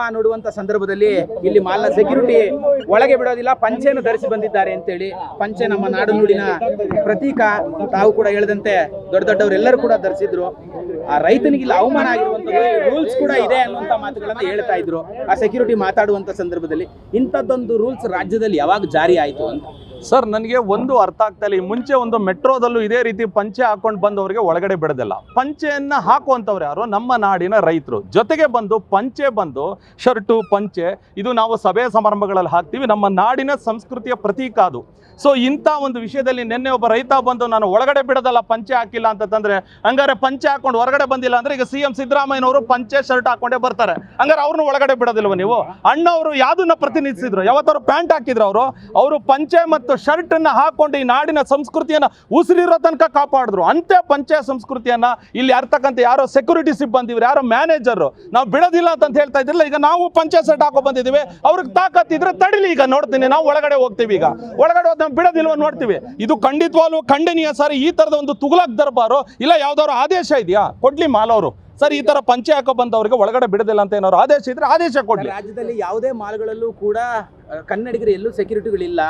ನೋಡುವಂತ ಸಂದರ್ಭದಲ್ಲಿ ಇಲ್ಲಿ ಮಾಲ್ನ ಸೆಕ್ಯೂರಿಟಿ ಒಳಗೆ ಬಿಡೋದಿಲ್ಲ, ಪಂಚೆಯನ್ನು ಧರಿಸಿ ಬಂದಿದ್ದಾರೆ ಅಂತೇಳಿ. ಪಂಚೆ ನಮ್ಮ ನಾಡು ನುಡಿನ ಪ್ರತೀಕ. ತಾವು ಕೂಡ ಹೇಳಿದಂತೆ ದೊಡ್ಡ ದೊಡ್ಡವರೆಲ್ಲರೂ ಕೂಡ ಧರಿಸಿದ್ರು. ಆ ರೈತನಿಗೆ ಇಲ್ಲಿ ಅವಮಾನ ಆಗಿರುವಂತದ್ದು, ರೂಲ್ಸ್ ಕೂಡ ಇದೆ ಅನ್ನುವಂತ ಮಾತುಗಳನ್ನ ಹೇಳ್ತಾ ಇದ್ರು ಆ ಸೆಕ್ಯೂರಿಟಿ ಮಾತಾಡುವಂತ ಸಂದರ್ಭದಲ್ಲಿ. ಇಂಥದ್ದೊಂದು ರೂಲ್ಸ್ ರಾಜ್ಯದಲ್ಲಿ ಯಾವಾಗ ಜಾರಿ ಆಯ್ತು ಅಂತ ಸರ್ ನನಗೆ ಒಂದು ಅರ್ಥ ಆಗ್ತಾ ಇಲ್ಲ. ಈ ಮುಂಚೆ ಒಂದು ಮೆಟ್ರೋದಲ್ಲೂ ಇದೇ ರೀತಿ ಪಂಚೆ ಹಾಕೊಂಡು ಬಂದವರಿಗೆ ಒಳಗಡೆ ಬಿಡೋದಿಲ್ಲ. ಪಂಚೆಯನ್ನ ಹಾಕುವಂಥವ್ರು ಯಾರು? ನಮ್ಮ ನಾಡಿನ ರೈತರು. ಜೊತೆಗೆ ಬಂದು ಪಂಚೆ ಬಂದು ಶರ್ಟು ಪಂಚೆ ಇದು ನಾವು ಸಭೆ ಸಮಾರಂಭಗಳಲ್ಲಿ ಹಾಕ್ತೀವಿ, ನಮ್ಮ ನಾಡಿನ ಸಂಸ್ಕೃತಿಯ ಪ್ರತೀಕ ಅದು. ಸೊ ಇಂಥ ಒಂದು ವಿಷಯದಲ್ಲಿ ನಿನ್ನೆ ಒಬ್ಬ ರೈತ ಬಂದು ನಾನು ಒಳಗಡೆ ಬಿಡೋದಲ್ಲ ಪಂಚೆ ಹಾಕಿಲ್ಲ ಅಂತಂದ್ರೆ, ಹಂಗಾರೆ ಪಂಚೆ ಹಾಕೊಂಡು ಹೊರಗಡೆ ಬಂದಿಲ್ಲ ಅಂದ್ರೆ ಈಗ CM ಸಿದ್ದರಾಮಯ್ಯನವರು ಪಂಚೆ ಶರ್ಟ್ ಹಾಕೊಂಡೇ ಬರ್ತಾರೆ, ಹಂಗಾರೆ ಅವ್ರನ್ನ ಒಳಗಡೆ ಬಿಡೋದಿಲ್ವ ನೀವು? ಅಣ್ಣವರು ಯಾವ್ದನ್ನ ಪ್ರತಿನಿಧಿಸಿದ್ರು? ಯಾವತ್ತಾರು ಪ್ಯಾಂಟ್ ಹಾಕಿದ್ರು ಅವರು ಪಂಚೆ ಮತ್ತು ಶರ್ಟ್ ಅನ್ನ ಹಾಕೊಂಡು ಈ ನಾಡಿನ ಸಂಸ್ಕೃತಿಯನ್ನ ಉಸಿರಿರೋ ತನಕ ಕಾಪಾಡಿದ್ರು. ಅಂತೆ ಪಂಚೆ ಸಂಸ್ಕೃತಿಯನ್ನ ಇಲ್ಲಿ ಯಾರ್ತಕ್ಕಂಥ ಯಾರೋ ಸೆಕ್ಯೂರಿಟಿ ಸಿಬ್ಬಂದಿ ಯಾರೋ ಮ್ಯಾನೇಜರ್ ನಾವು ಬಿಡೋದಿಲ್ಲ ಅಂತ ಹೇಳ್ತಾ ಇದ್ರಲ್ಲ, ಈಗ ನಾವು ಪಂಚೆ ಶರ್ಟ್ ಹಾಕೋ ಬಂದಿದ್ದೀವಿ, ಅವ್ರಿಗೆ ತಾಕತ್ತಿದ್ರೆ ತಡಿಲಿ, ಈಗ ನೋಡ್ತೀನಿ ನಾವು ಒಳಗಡೆ ಹೋಗ್ತೀವಿ, ಈಗ ಒಳಗಡೆ ಹೋದ ಬಿಡೋದಿಲ್ವ ನೋಡ್ತೀವಿ. ಇದು ಖಂಡಿತವಾಗ್ಲೂ ಖಂಡನೀಯ ಸರ್. ಈ ತರದ ಒಂದು ತುಗುಲಕ್ ದರ್ಬಾರು ಇಲ್ಲ ಯಾವ್ದಾದ್ರು ಆದೇಶ ಇದೆಯಾ? ಕೊಡ್ಲಿ ಮಾಲ್ ಅವರು ಸರ್, ಈ ತರ ಪಂಚೆ ಹಾಕೋ ಬಂದವರಿಗೆ ಒಳಗಡೆ ಬಿಡೋದಿಲ್ಲ ಅಂತ ಏನಾದ್ರು ಆದೇಶ ಇದ್ರೆ ಆದೇಶ ಕೊಡ್ಲಿ. ರಾಜ್ಯದಲ್ಲಿ ಯಾವುದೇ ಮಾಲ್ಗಳಲ್ಲೂ ಕೂಡ ಕನ್ನಡಿಗರು ಎಲ್ಲೂ ಸೆಕ್ಯೂರಿಟಿಗಳಿಲ್ಲ.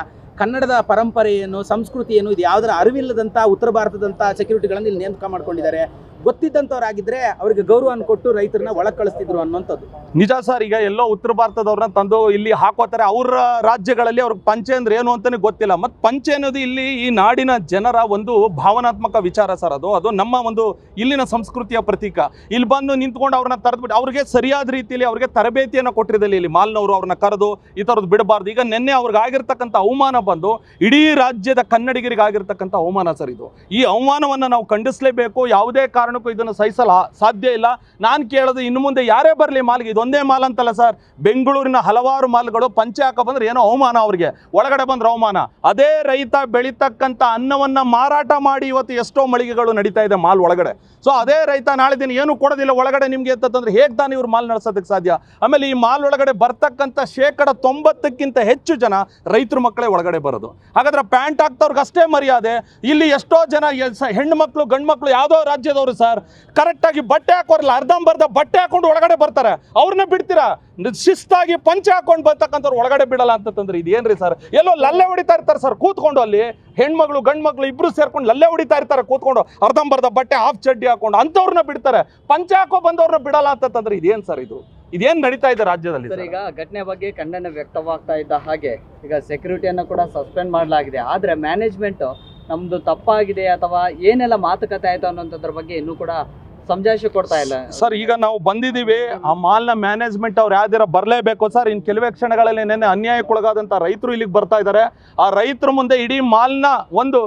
ಕನ್ನಡದ ಪರಂಪರೆ ಏನು, ಸಂಸ್ಕೃತಿ ಏನು, ಇದು ಯಾವುದರ ಅರಿವಿಲ್ಲದಂಥ ಉತ್ತರ ಭಾರತದಂಥ ಸೆಕ್ಯೂರಿಟಿಗಳನ್ನು ಇಲ್ಲಿ ನೇಮಕ ಮಾಡ್ಕೊಂಡಿದ್ದಾರೆ. ಗೊತ್ತಿದ್ದಂಥವ್ರಾಗಿದ್ದರೆ ಅವರಿಗೆ ಗೌರವವನ್ನು ಕೊಟ್ಟು ರೈತರನ್ನ ಒಳಗೆ ಕಳಿಸ್ತಿದ್ರು ಅನ್ನೋಂಥದ್ದು ನಿಜ ಸರ್. ಈಗ ಎಲ್ಲೋ ಉತ್ತರ ಭಾರತದವ್ರನ್ನ ತಂದು ಇಲ್ಲಿ ಹಾಕೋತಾರೆ. ಅವ್ರ ರಾಜ್ಯಗಳಲ್ಲಿ ಅವ್ರಿಗೆ ಪಂಚೆ ಅಂದ್ರೆ ಏನು ಅಂತಾನೆ ಗೊತ್ತಿಲ್ಲ. ಮತ್ತು ಪಂಚೆ ಅನ್ನೋದು ಇಲ್ಲಿ ಈ ನಾಡಿನ ಜನರ ಒಂದು ಭಾವನಾತ್ಮಕ ವಿಚಾರ ಸರ್. ಅದು ನಮ್ಮ ಒಂದು ಇಲ್ಲಿನ ಸಂಸ್ಕೃತಿಯ ಪ್ರತೀಕ. ಇಲ್ಲಿ ಬಂದು ನಿಂತ್ಕೊಂಡು ಅವ್ರನ್ನ ತರದ್ಬಿಟ್ಟು ಅವ್ರಿಗೆ ಸರಿಯಾದ ರೀತಿಯಲ್ಲಿ ಅವ್ರಿಗೆ ತರಬೇತಿಯನ್ನು ಕೊಟ್ಟಿರಲಿಲ್ಲ ಇಲ್ಲಿ ಮಾಲ್ನವರು. ಅವ್ರನ್ನ ಕರೆದು ಈ ಥರದ್ದು ಬಿಡಬಾರ್ದು. ಈಗ ನಿನ್ನೆ ಅವ್ರಿಗೆ ಆಗಿರ್ತಕ್ಕಂಥ ಅವಮಾನ ಬಂದು ಇಡೀ ರಾಜ್ಯದ ಕನ್ನಡಿಗರಿಗೆ ಆಗಿರ್ತಕ್ಕಂಥ ಅವಮಾನ ಸರ್ ಇದು. ಈ ಅವಮಾನವನ್ನು ನಾವು ಖಂಡಿಸಲೇಬೇಕು. ಯಾವುದೇ ಕಾರಣಕ್ಕೂ ಇದನ್ನು ಸಹಿಸಲು ಸಾಧ್ಯ ಇಲ್ಲ. ನಾನು ಕೇಳೋದು, ಇನ್ನು ಮುಂದೆ ಯಾರೇ ಬರಲಿ ಮಾಲ್ಗೆ, ಇದೊಂದೇ ಮಾಲ್ ಅಂತಲ್ಲ ಸರ್, ಬೆಂಗಳೂರಿನ ಹಲವಾರು ಮಾಲ್ಗಳು ಪಂಚೆ ಹಾಕ ಬಂದ್ರೆ ಏನೋ ಅವಮಾನ, ಅವ್ರಿಗೆ ಒಳಗಡೆ ಬಂದ್ರೆ ಅವಮಾನ. ಅದೇ ರೈತ ಬೆಳೀತಕ್ಕಂಥ ಅನ್ನವನ್ನ ಮಾರಾಟ ಮಾಡಿ ಇವತ್ತು ಎಷ್ಟೋ ಮಳಿಗೆಗಳು ನಡೀತಾ ಇದೆ ಮಾಲ್ ಒಳಗಡೆ. ಸೊ ಅದೇ ರೈತ ನಾಳೆ ದಿನ ಏನು ಕೊಡೋದಿಲ್ಲ ಒಳಗಡೆ ನಿಮ್ಗೆ ಅಂತಂದ್ರೆ ಹೇಗೆ ತಾನೇ ಇವ್ರು ಮಾಲ್ ನಡೆಸೋದಕ್ಕೆ ಸಾಧ್ಯ? ಆಮೇಲೆ ಈ ಮಾಲ್ ಒಳಗಡೆ ಬರ್ತಕ್ಕಂಥ 90% ಹೆಚ್ಚು ಜನ ರೈತರ ಮಕ್ಕಳೇ ಒಳಗಡೆ ಬರೋದು. ಹಾಗಾದ್ರೆ ಪ್ಯಾಂಟ್ ಹಾಕ್ತವ್ರಿಗೆ ಅಷ್ಟೇ ಮರ್ಯಾದೆ. ಇಲ್ಲಿ ಎಷ್ಟೋ ಜನ ಹೆಣ್ಣು ಮಕ್ಕಳು ಗಂಡು ಮಕ್ಕಳು ಯಾವುದೋ ರಾಜ್ಯದವರು ಸರ್ ಕರೆಕ್ಟಾಗಿ ಬಟ್ಟೆ ಹಾಕೋರಲ್ಲ, ಅರ್ಧಂಬರ್ಧ ಬಟ್ಟೆ ಹಾಕೊಂಡು ಒಳಗಡೆ ಬರ್ತಾರೆ, ಅವ್ರನ್ನ ಬಿಡ್ತೀರಾ? ಶಿಸ್ತಾಗಿ ಪಂಚೆ ಹಾಕೊಂಡು ಬರ್ತಕ್ಕಂಥವ್ರು ಒಳಗಡೆ ಬಿಡಲ್ಲ ಅಂತಂದ್ರೆ ಇದೇನ್ರಿ ಸರ್? ಎಲ್ಲೋ ಲಲ್ಲೆ ಹೊಡಿತಾ ಇರ್ತಾರೆ ಸರ್ ಕೂತ್ಕೊಂಡು. ಅಲ್ಲಿ ಹೆಣ್ಮಗಳು ಗಂಡು ಮಕ್ಕಳು ಇಬ್ರು ಸೇರ್ಕೊಂಡು ಲಲ್ಲೆ ಹೊಡಿತಾ ಇರ್ತಾರೆ ಕೂತ್ಕೊಂಡು, ಅರ್ಧಂಬರ್ಧ ಬಟ್ಟೆ ಹಾಫ್ ಚಡ್ಡಿ ಹಾಕೊಂಡು ಅಂಥವ್ರನ್ನ ಬಿಡ್ತಾರೆ. ಪಂಚೆ ಹಾಕೋ ಬಂದವ್ರನ್ನ ಬಿಡಲ್ಲ ಅಂತಂದ್ರೆ ಇದೇನ್ ಸರ್ ಇದು? ಇದೇನ್ ನಡೀತಾ ಇದೆ ರಾಜ್ಯದಲ್ಲಿ? ಸರ್ ಈಗ ಘಟನೆ ಬಗ್ಗೆ ಖಂಡನೆ ವ್ಯಕ್ತವಾಗ್ತಾ ಇದ್ದ ಹಾಗೆ ಈಗ ಸೆಕ್ಯೂರಿಟಿಯನ್ನು ಕೂಡ ಸಸ್ಪೆಂಡ್ ಮಾಡಲಾಗಿದೆ. ಆದ್ರೆ ಮ್ಯಾನೇಜ್ಮೆಂಟ್ ನಮ್ದು ತಪ್ಪಾಗಿದೆ ಅಥವಾ ಏನೆಲ್ಲ ಮಾತುಕತೆ ಆಯ್ತು ಅನ್ನೋದ್ರ ಬಗ್ಗೆ ಇನ್ನೂ ಕೂಡ ಸಮಜಾಯಿಷಿ ಕೊಡ್ತಾ ಇಲ್ಲ ಸರ್. ಈಗ ನಾವು ಬಂದಿದ್ದೀವಿ, ಆ ಮಾಲ್ನ ಮ್ಯಾನೇಜ್ಮೆಂಟ್ ಅವ್ರು ಯಾವ್ದಾರ ಬರಲೇಬೇಕು ಸರ್. ಇನ್ನು ಕೆಲವೇ ಕ್ಷಣಗಳಲ್ಲಿ ನೆನ್ನೆ ಅನ್ಯಾಯಕ್ಕೊಳಗಾದಂಥ ರೈತರು ಇಲ್ಲಿಗೆ ಬರ್ತಾ ಇದ್ದಾರೆ. ಆ ರೈತರ ಮುಂದೆ ಇಡೀ ಮಾಲ್ನ ಒಂದು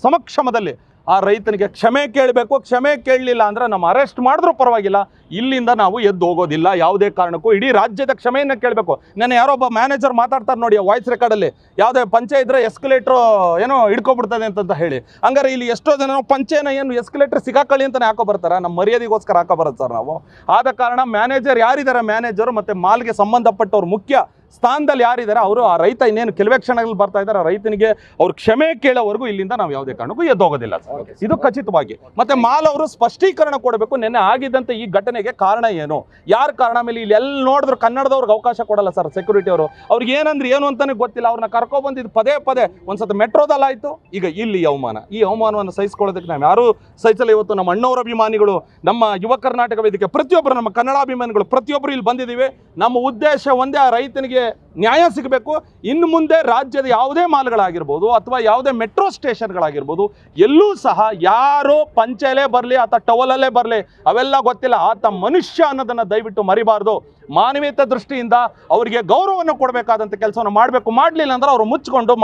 ಸಮಕ್ಷಮದಲ್ಲಿ ಆ ರೈತನಿಗೆ ಕ್ಷಮೆ ಕೇಳಬೇಕು. ಕ್ಷಮೆ ಕೇಳಲಿಲ್ಲ ಅಂದ್ರೆ ನಮ್ಮ ಅರೆಸ್ಟ್ ಮಾಡಿದ್ರೂ ಪರವಾಗಿಲ್ಲ, ಇಲ್ಲಿಂದ ನಾವು ಎದ್ದು ಹೋಗೋದಿಲ್ಲ ಯಾವುದೇ ಕಾರಣಕ್ಕೂ. ಇಡೀ ರಾಜ್ಯದ ಕ್ಷಮೆಯನ್ನು ಕೇಳಬೇಕು. ನಾನು ಯಾರೊಬ್ಬ ಮ್ಯಾನೇಜರ್ ಮಾತಾಡ್ತಾರೆ ನೋಡಿ ವಾಯ್ಸ್ ರೆಕಾರ್ಡಲ್ಲಿ, ಯಾವುದೇ ಪಂಚೆ ಇದ್ರೆ ಎಸ್ಕಲೇಟ್ರು ಏನೋ ಹಿಡ್ಕೊಬಿಡ್ತದೆ ಅಂತ ಹೇಳಿ. ಹಂಗಾರೆ ಇಲ್ಲಿ ಎಷ್ಟೋ ಜನ ಪಂಚೆನ ಏನು ಎಸ್ಕಲೇಟರ್ ಸಿಗಾಕಳಿ ಅಂತಲೇ ಹಾಕೋ ಬರ್ತಾರೆ, ನಮ್ಮ ಮರ್ಯಾದೆಗೋಸ್ಕರ ಹಾಕೋ ಬರೋದು ಸರ್ ನಾವು. ಆದ ಕಾರಣ ಮ್ಯಾನೇಜರ್ ಯಾರಿದ್ದಾರೆ, ಮ್ಯಾನೇಜರು ಮತ್ತು ಮಾಲ್ಗೆ ಸಂಬಂಧಪಟ್ಟವ್ರು ಮುಖ್ಯ ಸ್ಥಾನದಲ್ಲಿ ಯಾರಿದ್ದಾರೆ ಅವರು, ಆ ರೈತ ಇನ್ನೇನು ಕೆಲವೇ ಕ್ಷಣಗಳಲ್ಲಿ ಬರ್ತಾ ಇದ್ದಾರೆ, ಆ ರೈತನಿಗೆ ಅವ್ರು ಕ್ಷಮೆ ಕೇಳೋವರೆಗೂ ಇಲ್ಲಿಂದ ನಾವು ಯಾವುದೇ ಕಾರಣಕ್ಕೂ ಎದ್ದೋಗೋದಿಲ್ಲ ಸರ್, ಇದು ಖಚಿತವಾಗಿ. ಮತ್ತೆ ಮಾಲ್ ಅವರು ಸ್ಪಷ್ಟೀಕರಣ ಕೊಡಬೇಕು. ನೆನ್ನೆ ಆಗಿದ್ದಂಥ ಈ ಘಟನೆಗೆ ಕಾರಣ ಏನು, ಯಾರು ಕಾರಣ? ಮೇಲೆ ಇಲ್ಲಿ ಎಲ್ಲಿ ನೋಡಿದ್ರು ಕನ್ನಡದವ್ರಿಗೆ ಅವಕಾಶ ಕೊಡಲ್ಲ ಸರ್ ಸೆಕ್ಯೂರಿಟಿ ಅವರು. ಅವ್ರಿಗೆ ಏನಂದ್ರೆ ಏನು ಅಂತಾನೆ ಗೊತ್ತಿಲ್ಲ. ಅವ್ರನ್ನ ಕರ್ಕೊಬಂದಿದ್ದು ಪದೇ ಒಂದ್ಸತಿ ಮೆಟ್ರೋದಲ್ಲಾಯ್ತು, ಈಗ ಇಲ್ಲಿ ಅವಮಾನ. ಈ ಅವಮಾನವನ್ನು ಸಹಿಸ್ಕೊಳ್ಳೋದಕ್ಕೆ ನಾವು ಯಾರೂ ಸಹಿಸಲ್ಲ. ಇವತ್ತು ನಮ್ಮ ಅಣ್ಣವರ ಅಭಿಮಾನಿಗಳು, ನಮ್ಮ ಯುವ ಕರ್ನಾಟಕ ವೇದಿಕೆ ಪ್ರತಿಯೊಬ್ಬರು, ನಮ್ಮ ಕನ್ನಡಾಭಿಮಾನಿಗಳು ಪ್ರತಿಯೊಬ್ಬರು ಇಲ್ಲಿ ಬಂದಿದ್ದೀವಿ. ನಮ್ಮ ಉದ್ದೇಶ ಒಂದೇ, ಆ ರೈತನಿಗೆ ನ್ಯಾಯ ಸಿಗಬೇಕು. ಇನ್ನು ಮುಂದೆ ರಾಜ್ಯದ ಯಾವುದೇ ಮಾಲ್ಗಳಾಗಿರ್ಬೋದು ಅಥವಾ ಯಾವುದೇ ಮೆಟ್ರೋ ಸ್ಟೇಷನ್ಗಳಾಗಿರ್ಬೋದು ಎಲ್ಲೂ ಸಹ ಯಾರೋ ಪಂಚೆಲೇ ಬರಲಿ ಅಥವಾ ಟವಲಲ್ಲೇ ಬರಲಿ ಅವೆಲ್ಲ ಗೊತ್ತಿಲ್ಲ. ಆತ ಮನುಷ್ಯ ಅನ್ನೋದನ್ನು ದಯವಿಟ್ಟು ಮರಿಬಾರ್ದು. ಮಾನವೀಯತೆ ದೃಷ್ಟಿಯಿಂದ ಅವರಿಗೆ ಗೌರವವನ್ನು ಕೊಡಬೇಕಾದಂಥ ಕೆಲಸವನ್ನು ಮಾಡಬೇಕು. ಮಾಡಲಿಲ್ಲ ಅಂದ್ರೆ ಅವರು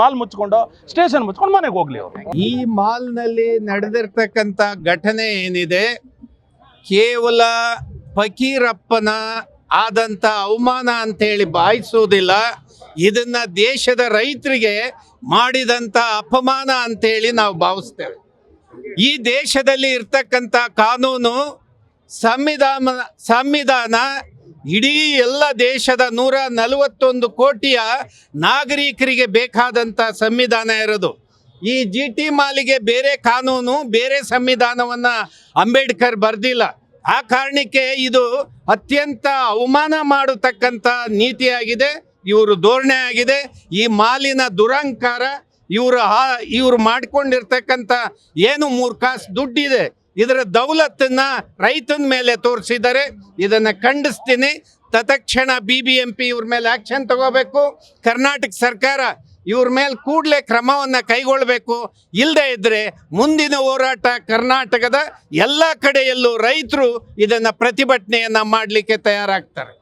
ಮಾಲ್ ಮುಚ್ಕೊಂಡು ಸ್ಟೇಷನ್ ಮುಚ್ಕೊಂಡು ಮನೆಗೆ ಹೋಗ್ಲಿ ಅವರು. ಈ ಮಾಲ್ನಲ್ಲಿ ನಡೆದಿರ್ತಕ್ಕಂಥ ಘಟನೆ ಏನಿದೆ, ಕೇವಲ ಫಕೀರಪ್ಪನ ಆದಂಥ ಅವಮಾನ ಅಂತೇಳಿ ಭಾವಿಸೋದಿಲ್ಲ. ಇದನ್ನ ದೇಶದ ರೈತರಿಗೆ ಮಾಡಿದಂಥ ಅಪಮಾನ ಅಂತೇಳಿ ನಾವು ಭಾವಿಸ್ತೇವೆ. ಈ ದೇಶದಲ್ಲಿ ಇರ್ತಕ್ಕಂಥ ಕಾನೂನು, ಸಂವಿಧಾನ ಇಡೀ ಎಲ್ಲ ದೇಶದ 141 ಕೋಟಿಯ ನಾಗರಿಕರಿಗೆ ಬೇಕಾದಂಥ ಸಂವಿಧಾನ ಇರೋದು. ಈ GT ಮಾಲಿಗೆ ಬೇರೆ ಕಾನೂನು, ಬೇರೆ ಸಂವಿಧಾನವನ್ನು ಅಂಬೇಡ್ಕರ್ ಬರೆದಿಲ್ಲ. ಆ ಕಾರಣಕ್ಕೆ ಇದು ಅತ್ಯಂತ ಅವಮಾನ ಮಾಡತಕ್ಕಂಥ ನೀತಿಯಾಗಿದೆ, ಇವರು ಧೋರಣೆ ಆಗಿದೆ. ಈ ಮಾಲಿನ ದುರಂಕಾರ, ಇವರು ಮಾಡ್ಕೊಂಡಿರ್ತಕ್ಕಂಥ ಏನು 3 ಕಾಸು ದುಡ್ಡಿದೆ, ಇದರ ದೌಲತ್ತನ್ನ ರೈತನ ಮೇಲೆ ತೋರಿಸಿದ್ದಾರೆ. ಇದನ್ನು ಖಂಡಿಸ್ತೀನಿ. ತತ್ಕ್ಷಣ BBMP ಇವ್ರ ಮೇಲೆ ಆಕ್ಷನ್ ತಗೋಬೇಕು. ಕರ್ನಾಟಕ ಸರ್ಕಾರ ಇವ್ರ ಮೇಲೆ ಕೂಡಲೇ ಕ್ರಮವನ್ನು ಕೈಗೊಳ್ಳಬೇಕು. ಇಲ್ಲದೆ ಇದ್ದರೆ ಮುಂದಿನ ಹೋರಾಟ ಕರ್ನಾಟಕದ ಎಲ್ಲ ಕಡೆಯಲ್ಲೂ ರೈತರು ಇದನ್ನು ಪ್ರತಿಭಟನೆಯನ್ನು ಮಾಡಲಿಕ್ಕೆ ತಯಾರಾಗ್ತಾರೆ.